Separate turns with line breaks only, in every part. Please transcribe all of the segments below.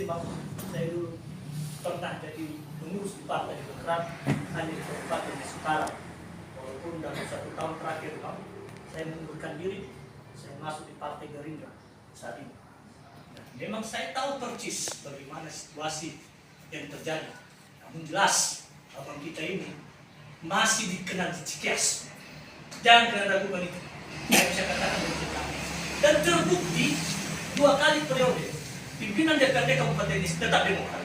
ketimbang saya dulu pernah jadi pengurus di Partai Demokrat hanya di Kabupaten sekarang. Walaupun dalam 1 tahun terakhir saya mengundurkan diri, saya masuk di Partai Gerindra saat ini. Dan memang saya tahu persis bagaimana situasi yang terjadi. Namun jelas abang kita ini masih dikenal di Cikias. Jangan pernah ragukan itu. Saya bisa katakan dari kami. Dan terbukti 2 kali periode pimpinan DPRD Kabupaten ini tetap Demokrat.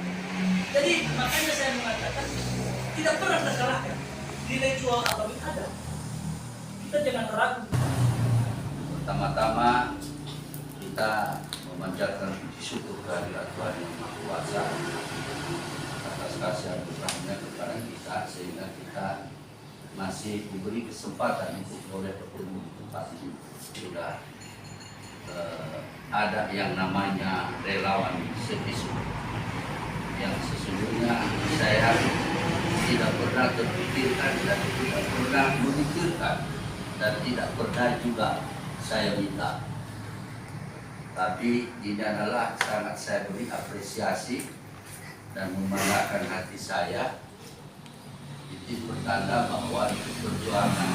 Jadi makanya saya mengatakan tidak pernah terkalahkan. Nilai jual abang ini ada. Kita jangan ragu.
Pertama-tama kita memanjatkan puji syukur kehadirat Tuhan Yang Maha Kuasa atas kasih anugerahnya kepada kita, sehingga kita masih diberi kesempatan untuk boleh bertemu di tempat ini. Sudah ada yang namanya relawan sepisu yang sesungguhnya saya tidak pernah terpikirkan dan tidak pernah memikirkan dan tidak pernah juga saya minta. Tapi ini adalah sangat saya beri apresiasi dan membanggakan hati saya. Itu bertanda bahwa perjuangan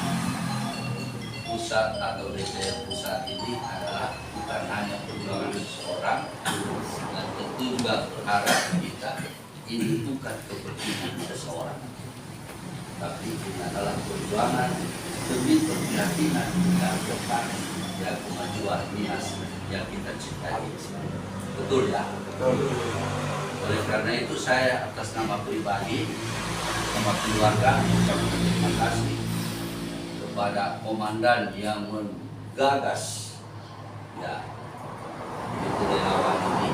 pusat atau DPR pusat ini adalah bukan hanya perjuangan seseorang, dan tentu juga berharap kita ini bukan kepentingan seseorang, tapi ini adalah perjuangan demi keprihatinan dan depan yang kemajuan Nias yang kita cintai. Betul ya? Betul. Oleh karena itu saya atas nama pribadi, nama keluarga, mengucapkan terima kasih kepada komandan yang menggagas ya itu relawan ini,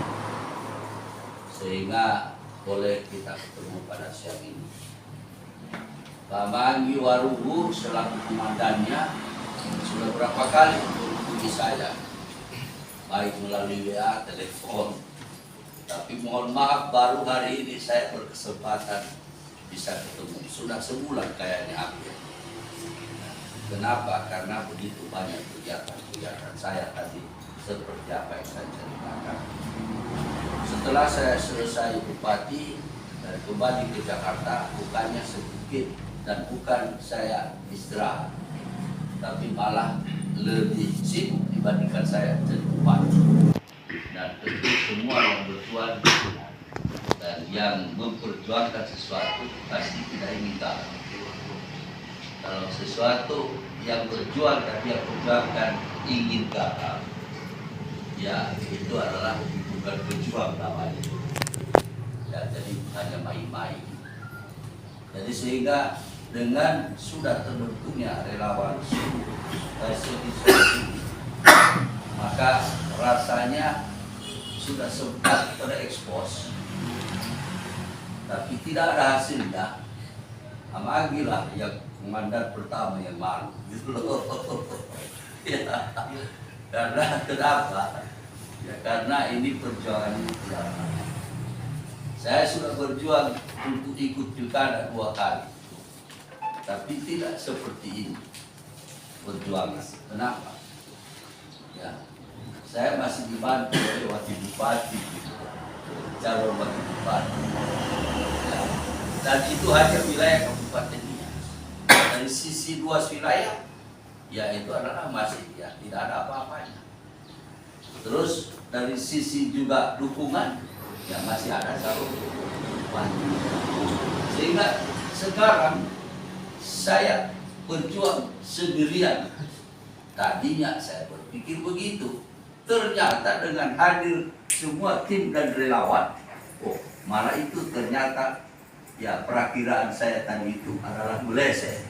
sehingga boleh kita ketemu pada siang ini. Pak Manggi Warubu selaku komandannya sudah berapa kali menghubungi saya, baik melalui WA, telepon, tapi mohon maaf baru hari ini saya berkesempatan bisa ketemu. Sudah sebulan kayaknya hampir. Kenapa? Karena begitu banyak kegiatan-kegiatan saya tadi seperti apa yang saya ceritakan. Setelah saya selesai bupati dan kembali ke Jakarta, bukannya sedikit dan bukan saya istirahat, tapi malah lebih sibuk dibandingkan saya jadi bupati. Dan tentu semua yang berjuang dan yang memperjuangkan sesuatu pasti tidak ingin kalah. Kalau sesuatu yang berjuang dan dia perjuangkan ingin gagal, ya itu adalah bukan berjuang namanya. Ya, jadi hanya main-main. Jadi sehingga dengan sudah terbentuknya relawan maka rasanya sudah sempat terekspos, tapi tidak ada hasilnya. Amagilah yang komandan pertama yang malu gitu loh. Ya, karena kenapa? Ya karena ini perjuangan yang saya sudah berjuang untuk ikut pilkada 2 kali, tapi tidak seperti ini perjuangan. Kenapa? Ya, saya masih dibantu oleh wakil bupati, calon wakil bupati. Ya, dan itu hanya wilayah Kabupaten Nias. Dari sisi luas wilayah, ya itu adalah masih ya tidak ada apa-apanya. Terus dari sisi juga dukungan, ya masih ada satu dukungan. Sehingga sekarang saya berjuang sendirian. Tadinya saya berpikir begitu. Ternyata dengan hadir semua tim dan relawan, malah itu ternyata ya perakiraan saya tadi itu adalah meleset.